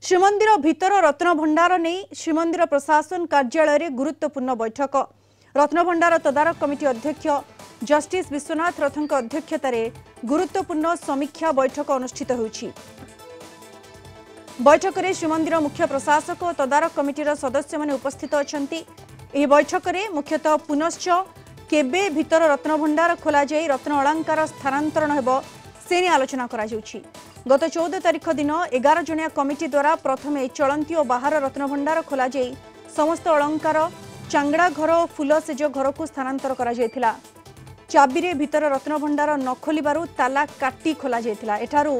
श्रीमंदिर भितर रत्न भंडार नहीं श्रीमंदिर प्रशासन कार्यालय रे गुरुत्वपूर्ण बैठक। रत्न भंडार तदारक कमिटी अध्यक्ष जस्टिस विश्वनाथ रथों अध्यक्षतार गुरुत्वपूर्ण समीक्षा बैठक अनुष्ठित होइछि। बैठक में श्रीमंदिर मुख्य प्रशासक और तदारक कमिटीर सदस्य माने उपस्थित अछंती। एही बैठक में मुख्यतः पुनश्च केबे भितर रत्न भंडार खोला जाई रत्न अलंकार स्थानांतरण हेबो से आलोचना करा जाउछि। गत 14 तारिख दिन 11 जनिया कमिटी द्वारा प्रथमे चलंती और बाहर रत्न भंडार खोला जाई समस्त अलंकार चांगड़ा घर और फूल सेज घर को स्थानांतर करा जायथिला। चाबी रे भितर रत्न भंडार न खोलिबारु ताला काटी खोला जायथिला। एठारू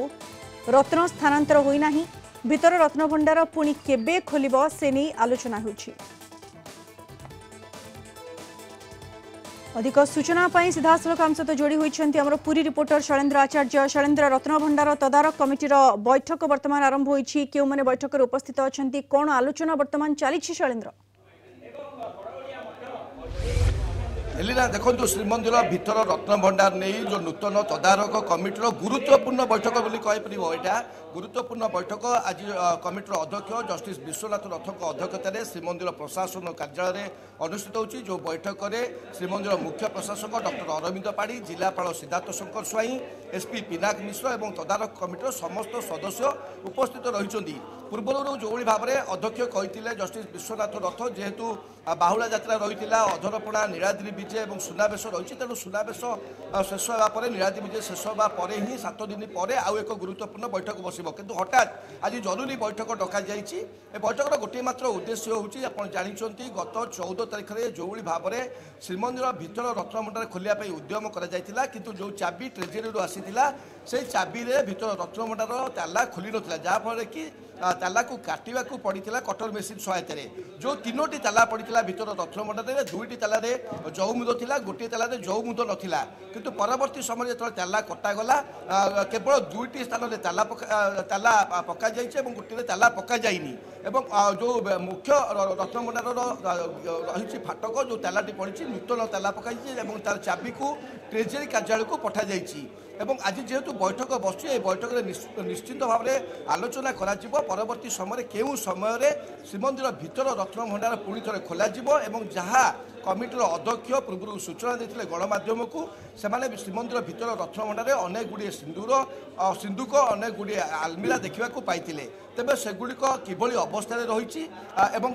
रत्न स्थानांतर होई नाही। भितर रत्न भंडार पुणी केबे खोलिबो से नै आलोचना होछि। अधिक सूचना सीधासलख आम सहित जोड़ी होती आमर पुरी रिपोर्टर शैलेन्द्र आचार्य। शैलेन्द्र, रत्न भंडार तदारक कमिटीर बैठक वर्तमान आरंभ होइछि। केउ माने बैठक रे उपस्थित अछंती, कोन आलोचना वर्तमान चली शैलेन्द्र? एलिना देखो श्रीमंदिर भितर रत्न भंडार नहीं जो नूतन तदारक कमिटीर गुरुत्वपूर्ण बैठक बोली कहि परिबो। एटा गुरुत्वपूर्ण बैठक आज कमिटीर अध्यक्ष जस्टिस विश्वनाथ रथों अध्यक्षतार श्रीमंदिर प्रशासन कार्यालय अनुष्ठित होछि। जो बैठक में श्रीमंदिर मुख्य प्रशासक डॉक्टर अरविंद पाढ़ी, जिलापाल सिद्धार्थ शंकर स्वाई, एसपी पिनाक मिश्र और तदारक कमिटीर समस्त सदस्य उपस्थित रही। पूर्व जो भाव में अध्यक्ष कही जस्टिस विश्वनाथ रथ जेहेतु बाहुला यात्रा रही अधरपणा नीलाद्री विजय और सुनावेश रही तेणु सुनावेश शेष होगा नीलाद्री विजय शेष होगा ही 7 दिन पर आउ एक गुरुत्वपूर्ण बैठक बस किंतु हठात आज जरूरी बैठक डक जाइए। बैठक गोटे मात्र उद्देश्य होची आपण जानिछंती गत 14 तारिख में जो भाव में श्रीमंदिर भितर रत्न भंडार खोलिया उद्यम करा किंतु जो चाबी ट्रेजेरी आसीथिला से चाबी रे भितर रत्न भंडार ताला खोली नथिला जहाँफल कि ताला को काटिया पड़ा कटर मेसीन सहायता जो 3टी ताला पड़ा भितर रत्न भंडार 2टी ताला जौमुद था गोटे ताला जौमुद नाला किंतु परवर्ती समय जो ताला कटागला केवल 2टी स्थान में ताला पका जाइए गोटे ताला पका जाइनी जो मुख्य रत्न भंडार रही फाटक जो तालाटी पड़ी नूतन ताला पकाई तार चाबी को ट्रेजेरी कार्यालय को पठा जाइए। आज जेहेतु बैठक बस बैठक में निश्चित भाव में आलोचना करा परवर्ती समय केउ समय श्रीमंदिर भितर रत्न भंडार पुणी थे खोल जहाँ कमिटीर अध्यक्ष पूर्व सूचना देते गणमाध्यम को सेमाने श्रीमंदिर भितर रत्न भंडार अनेक गुड़िए सिंदूक अनेक गुड़िए आलमिरा देखा पाई तेज सेगुड़िक किभली अवस्था रही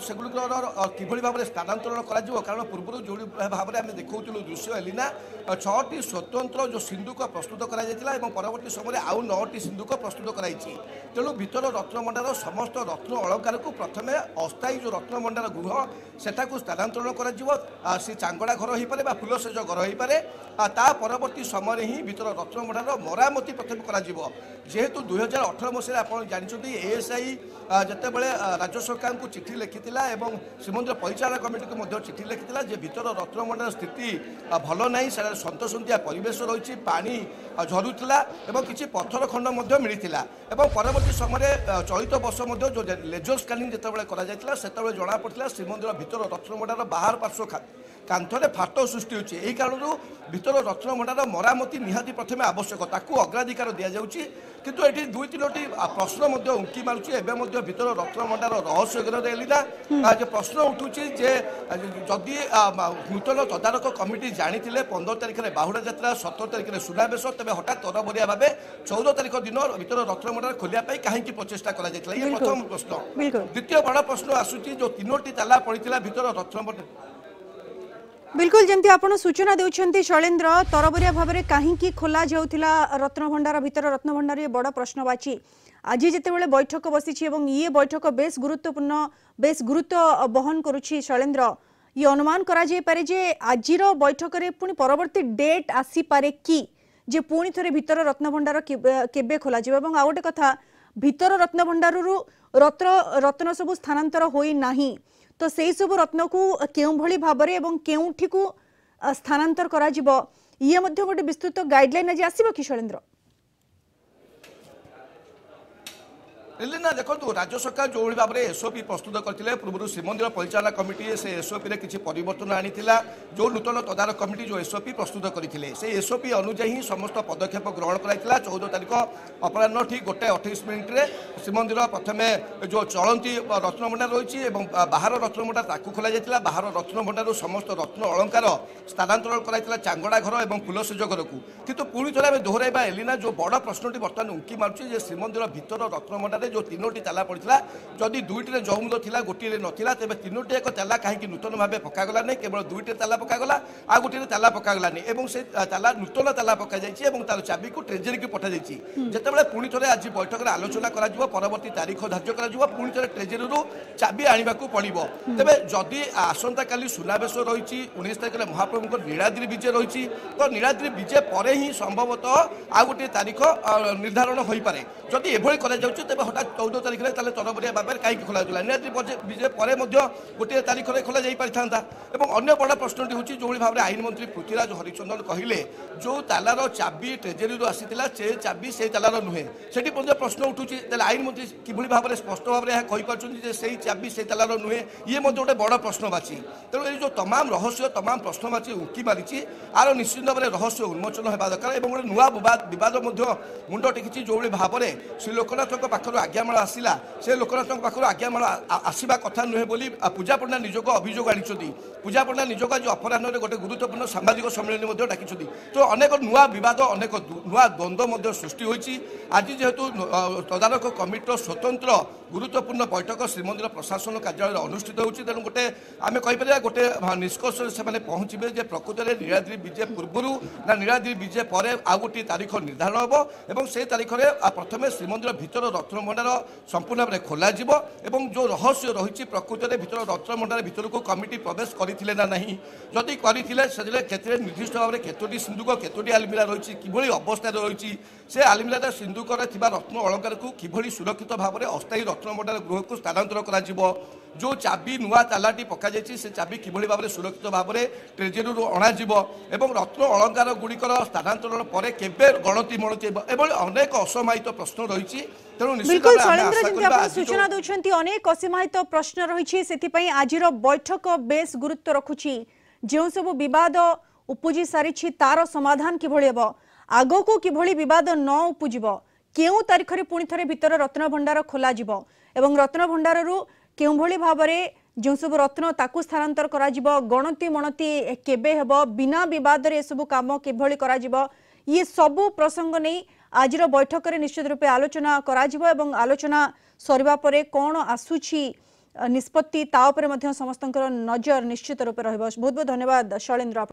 सेगुड़िकर किभली भाव में स्थानांतरण करा कारण पूर्व जो भाव में आम देखा दृश्य एलिना 6टी स्वतंत्र जो सिंदूक प्रस्तुत करा परवर्ती समय आउ 9टी सिंदूक प्रस्तुत कराई तेणु भितर रत्न भंडार समस्त रत्न अलंकार को प्रथम अस्थायी जो रत्न भंडार गृह सेटा को स्थानांतरण करा सी चांगड़ा घर हो पारे फुल सेज घर हो पारे ता परवर्ती समय ही भितर रत्न भंडार मरामती प्रथम करा जेहेतु 2018 मसीह आप जानते एएसआई जिते बड़े राज्य सरकार को चिठी लिखिला एवं श्रीमंदिर परिचालन कमिटी को चिठी लिखिला जे भितर रत्न भंडार स्थिति भल ना सतसंतिया परिवेश रही पानी झरुला किसी पत्थर खंड मिलता परवर्ती समय चलित वर्ष जो लेजर स्कानिंग जिते कराइला से जना पड़ा श्रीमंदिर भितर रत्न भंडार बाहर पार्श्व कांथरे फाट सृष्टि होची। एही कारणरू भितर रत्न भंडार मरामती निहाती प्रथम आवश्यक ताकू अग्राधिकार दिया जाउची किंतु एटी 2-3टी प्रश्न मध्य उंकी मारुची एबे मध्य भितर रत्न भंडार रहस्य ग्रह एलिना जे प्रश्न उठुची जे जदि नूतन तदारक कमिटी जानिथिले 15 तारिख में बाहुड़ा यात्रा 17 तारिख में सुनावेश तेज हठात तरबरिया भाव 14 तारिख दिन भितर रत्न भंडार खोलिया कहीं प्रचेषा कर प्रथम प्रश्न। द्वितीय बड़ प्रश्न आसूची जो 3टी ताला पड़ा भितर रत्न भंडार बिल्कुल जमती आपन सूचना देउछंती शैलेन्द्र तरबरिया भाव में कहीं खोला जाउथिला रत्न भंडार भितर रत्न भंडार ये बड़ प्रश्नवाची आज जितेबाला बैठक बसी ये बैठक बेस गुरुत्वपूर्ण बेस गुरुत्व बहन करुछि। शैलेन्द्र ये अनुमान करा जाय पारे जे आजिर बैठक रे पुणी परवर्ती डेट आसी पारे कि जे पुणी थरे भितर रत्न भंडार केबे खोला जिवो एवं आ गोटे कथा भितर रत्न भंडाररू रत्न सबु स्थानांतर होई नाही तो से सब रत्न को केउ भली भाबरे एवं केउठी को स्थानांतर करा जिवो ये मध्य गोटे विस्तृत गाइडलाइन आज आसीबो कि शैलेन्द्र? एलिना देखो राज्य सरकार जो भाव में एसओपी प्रस्तुत करते पूर्व श्रीमंदिर परिचालना कमिटी से एसओपी रे किसी परिवर्तन आनी जो नूतन तदारक कमिटी जो एसओपी प्रस्तुत करते से एसओपी अनुजाई ही समस्त पदक्षेप ग्रहण कराइला 14 तारिख अपराह ठीक 1:28 श्रीमंदिर प्रथम जो चलती रत्नभंडार रही बाहर रत्नभंडार ताकू खोल जाता बाहर रत्नभंडार समस्त रत्न अलंकार स्थानांतरण कराइला चांगड़ा घर और फुलसेज घर को किंतु पुणी थे आम दोहराइबा एलिना जो बड़ प्रश्नटी बर्तमान उंकी मार्च श्रीमंदिर भितर रत्नभंडार जो 3टी ताला पड़ा जदि 2टी जौमुद था गोटे नाला तेज 3टी एक ताला कहीं नूतन भाव पकागला नहीं केवल 2टी ताला पकागला आ गोटे ताला पकागलानी से ताला नूतन ताला पक तार चाबी को ट्रेजेरी की पठा जिते पुणी थे आज बैठक में आलोचना करवर्ती तारीख धार्य पुणी थे ट्रेजेरी चाबी आने को पड़ो तेज जदि आसंता काली सुनावेश रही 19 तारिख में महाप्रभु नीलाद्री विजय रही तो नीलाद्री विजय पर ही संभवतः आ गोटे तारीख निर्धारण हो पारे जदि एभली तेज हठात 14 तारिख में तरबरिया भाव में कहीं खोल नीलाद्री विजय पर गोटे तारीख में खोल जा पारि था अन्य बड़ प्रश्नटी हूँ जो भाव में आईन मंत्री पृथ्वीराज हरिचंदन कहले जो तालार चाबी ट्रेजेरी आसीला से चाबी से तालार नुहे से प्रश्न उठूँ आईन मंत्री किभली भाव में स्पष्ट भाव में कहीपर से चाबी से तालार नुहे ये गोटे बड़ प्रश्नवाची तेणु ये जो तमाम रहस्य तमाम प्रश्नवाची उंकी मारी आर निश्चित भाव में रहस्य उन्मोचन होगा दरकार और गोटे नुआ बद मुंड टेकी जो भाव में श्री लोकनाथ पाखर आज्ञामाल आसला से लोकनाथ पाखर आज्ञामाल आसवा कथा नुहे बोली पूजा पंडा निजक अभियोग आनी पूजा पंडा निजक आज अपराह गोटे गुरुत्वपूर्ण सामाजिक सम्मेलन डाकी तो अनेक नुआ बद अनेक नुआ द्वंद्व सृष्टि होती आज जेहेतु तदारक कमिटर स्वतंत्र गुरुत्वपूर्ण बैठक श्रीमंदिर प्रशासन कार्यालय अनुष्ठित होती तेणु गोटे आम कहीपर गोटे निष्कर्ष से पहुँचे प्रकृत में नीलाद्री विजय पूर्व ना नीलाद्री विजय पर आउ गोटे तारीख निर्धारण हम और से तारीख में प्रथम श्रीमंदिर भितर रत्नभंडार संपूर्ण भाव खोल जो रहस्य रही प्रकृत में भितर रत्नभंडार भितर को कमिटी प्रवेश करते ना नहीं जदि करते निर्दिष्ट भाव में केतोटी सिंधुक केतोटी आलमिरा रही कि अवस्था रही से आलमिरा सिंधुक रत्न अलंकार को कि सुरक्षित भाव में अस्थायी रत्नभंडार गृह को स्थानांतर कर जो चाबी नुआ तालाटी पक से चाबी किभली भाव में सुरक्षित भाव में ट्रेजेरी अणाजिव एवं रत्न अलंकार गुड़िकर स्थानांतरण पर केबे गणति मणति एभली अनेक असमाहित प्रश्न रही बिल्कुल शैलेंद्र जमी आप सूचना दौरान अनेक असीमाहित प्रश्न रही आज बैठक बेस गुरुत्व रखुची जो सब बद उपजी सारी तार समाधान किभली हेबो आगो को किभली बद न उपजिब केउ तारीख रे पुणी थे भितर रत्न भंडार खोल एवं रत्न भंडार केउ भली भाव में जो सब रत्न ताकू स्थानांतर करा जिवो गणति मणति केबे हेबो बिना विवाद रे सब काम किभली करा जिवो ये सबु प्रसंग नहीं आज बैठक में निश्चित रूपे आलोचना करा जिवो एवं आलोचना सरिबा परे कोन आसुची निष्पत्ति ता उपरे मध्य समस्तंकर नजर निश्चित रूपे रहबो। बहुत बहुत धन्यवाद शैलेंद्र।